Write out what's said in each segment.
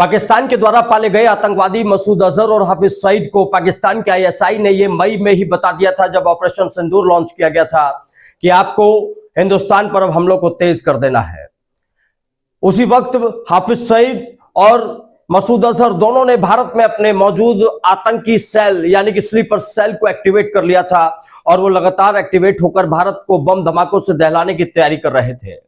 पाकिस्तान के द्वारा पाले गए आतंकवादी मसूद अजहर और हाफिज सईद को पाकिस्तान के आईएसआई ने यह मई में ही बता दिया था, जब ऑपरेशन सिंदूर लॉन्च किया गया था, कि आपको हिंदुस्तान पर अब हमलों को तेज कर देना है। उसी वक्त हाफिज सईद और मसूद अजहर दोनों ने भारत में अपने मौजूद आतंकी सेल यानी कि स्लीपर सेल को एक्टिवेट कर लिया था और वो लगातार एक्टिवेट होकर भारत को बम धमाकों से दहलाने की तैयारी कर रहे थे।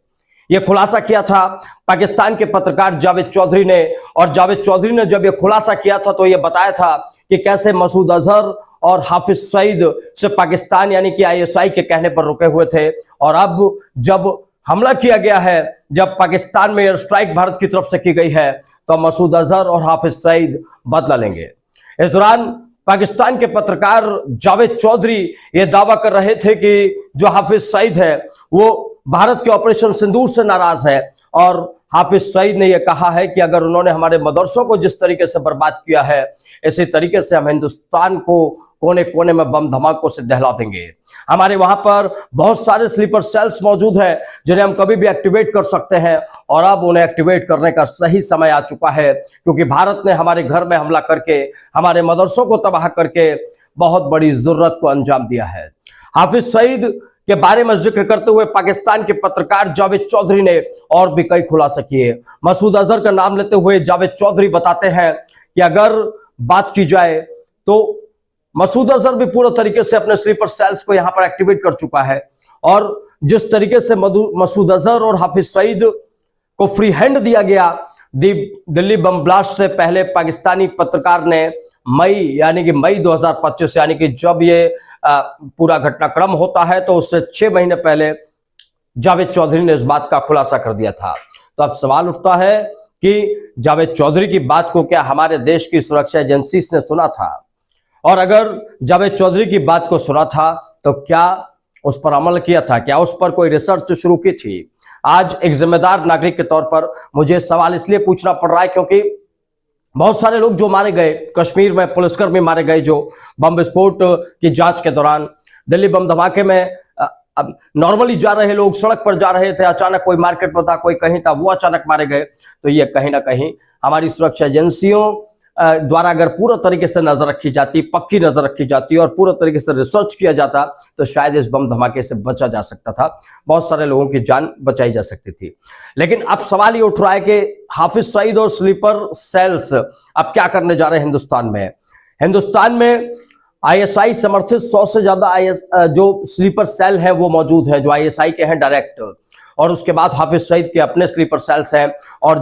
यह खुलासा किया था पाकिस्तान के पत्रकार जावेद चौधरी ने, और जावेद चौधरी ने जब यह खुलासा किया था तो यह बताया था कि कैसे मसूद अजहर और हाफिज सईद से पाकिस्तान यानी कि आईएसआई के कहने पर रुके हुए थे, और अब जब हमला किया गया है, जब पाकिस्तान में एयर स्ट्राइक भारत की तरफ से की गई है, तो मसूद अजहर और हाफिज सईद बदला लेंगे। इस दौरान पाकिस्तान के पत्रकार जावेद चौधरी यह दावा कर रहे थे कि जो हाफिज सईद है वो भारत के ऑपरेशन सिंदूर से नाराज है, और हाफिज सईद ने यह कहा है कि अगर उन्होंने हमारे मदरसों को जिस तरीके से बर्बाद किया है, इसी तरीके से हम हिंदुस्तान को कोने कोने में बम धमाकों से दहला देंगे। हमारे वहां पर बहुत सारे स्लीपर सेल्स मौजूद हैं जिन्हें हम कभी भी एक्टिवेट कर सकते हैं, और अब उन्हें एक्टिवेट करने का सही समय आ चुका है, क्योंकि भारत ने हमारे घर में हमला करके हमारे मदरसों को तबाह करके बहुत बड़ी जरूरत को अंजाम दिया है। हाफिज सईद के बारे में जिक्र करते हुए पाकिस्तान के पत्रकार जावेद चौधरी ने और भी कई खुलासे किए। मसूद अजहर का नाम लेते हुए जावेद चौधरी बताते हैं कि अगर बात की जाए तो मसूद अजहर भी पूरे तरीके से अपने स्लीपर सेल्स को यहां पर एक्टिवेट कर चुका है, और जिस तरीके से मसूद अजहर और हाफिज सईद को फ्री हैंड दिया गया दिल्ली बम ब्लास्ट से पहले, पाकिस्तानी पत्रकार ने मई 2025 यानी कि जब ये पूरा घटनाक्रम होता है तो उससे 6 महीने पहले जावेद चौधरी ने इस बात का खुलासा कर दिया था। तो अब सवाल उठता है कि जावेद चौधरी की बात को क्या हमारे देश की सुरक्षा एजेंसी ने सुना था, और अगर जावेद चौधरी की बात को सुना था तो क्या उस पर अमल किया था, क्या उस पर कोई रिसर्च शुरू की थी? आज एक जिम्मेदार नागरिक के तौर पर मुझे सवाल इसलिए पूछना पड़ रहा है क्योंकि बहुत सारे लोग जो मारे गए, कश्मीर में पुलिसकर्मी मारे गए जो बम विस्फोट की जांच के दौरान, दिल्ली बम धमाके में नॉर्मली जा रहे लोग सड़क पर जा रहे थे, अचानक कोई मार्केट में था, कोई कहीं था, वो अचानक मारे गए। तो ये कहीं ना कहीं हमारी सुरक्षा एजेंसियों द्वारा अगर पूरा तरीके से नजर रखी जाती, पक्की नजर रखी जाती और पूरा तरीके से रिसर्च किया जाता तो शायद इस बम धमाके से बचा जा सकता था, बहुत सारे लोगों की जान बचाई जा सकती थी। लेकिन अब सवाल ये उठ रहा है कि हाफिज सईद और स्लीपर सेल्स अब क्या करने जा रहे हैं हिंदुस्तान में। हिंदुस्तान में आईएसआई समर्थित 100 से ज्यादा जो स्लीपर सेल हैं वो मौजूद हैं, जो आईएसआई के हैं डायरेक्ट, और उसके बाद हाफिज सईद के अपने स्लीपर सेल्स हैं, और